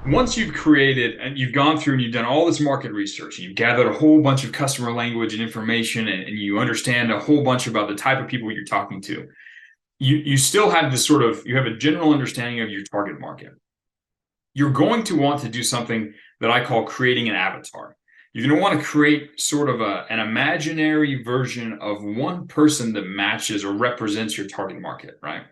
once you've created and you've gone through and you've done all this market research, and you've gathered a whole bunch of customer language and information, and you understand a whole bunch about the type of people you're talking to, you still have this sort of, you have a general understanding of your target market. You're going to want to do something that I call creating an avatar. You're going to want to create sort of an imaginary version of one person that matches or represents your target market, right?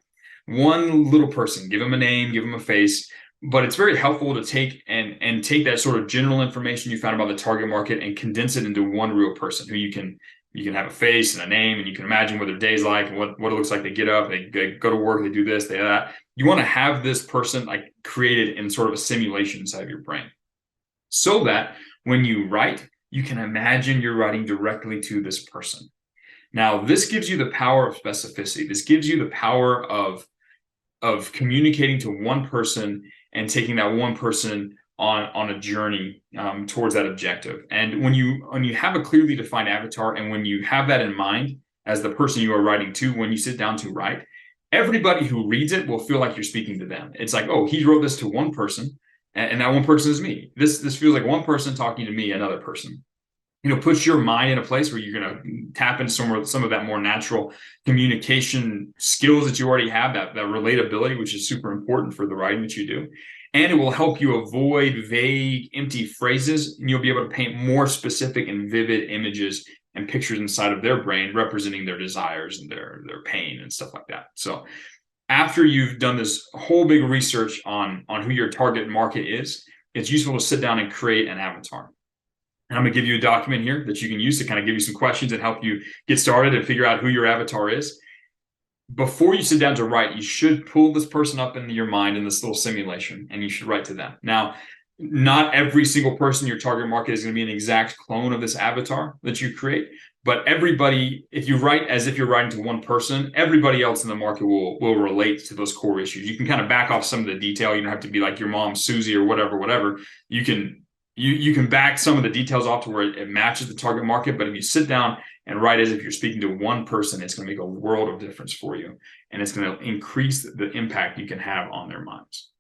One little person, give them a name, give them a face. But it's very helpful to take and take that sort of general information you found about the target market and condense it into one real person who you can have a face and a name, and you can imagine what their day's like and what it looks like. They get up, they go to work, they do this, they do that. You want to have this person like created in sort of a simulation inside of your brain, so that when you write, you can imagine you're writing directly to this person. Now, this gives you the power of specificity. This gives you the power of communicating to one person and taking that one person on a journey towards that objective. And when you have a clearly defined avatar, and when you have that in mind as the person you are writing to, when you sit down to write, everybody who reads it will feel like you're speaking to them. It's like, oh, he wrote this to one person, and that one person is me. This feels like one person talking to me, another person. Puts your mind in a place where you're going to tap into some of that more natural communication skills that you already have, that relatability, which is super important for the writing that you do. And it will help you avoid vague, empty phrases, and you'll be able to paint more specific and vivid images and pictures inside of their brain representing their desires and their pain and stuff like that. So after you've done this whole big research on who your target market is, it's useful to sit down and create an avatar. And I'm going to give you a document here that you can use to kind of give you some questions and help you get started and figure out who your avatar is. Before you sit down to write, you should pull this person up into your mind in this little simulation, and you should write to them. Now, not every single person in your target market is going to be an exact clone of this avatar that you create, but everybody, if you write as if you're writing to one person, everybody else in the market will relate to those core issues. You can kind of back off some of the detail. You don't have to be like your mom, Susie, or whatever. You can back some of the details off to where it matches the target market. But if you sit down and write as if you're speaking to one person, it's going to make a world of difference for you. And it's going to increase the impact you can have on their minds.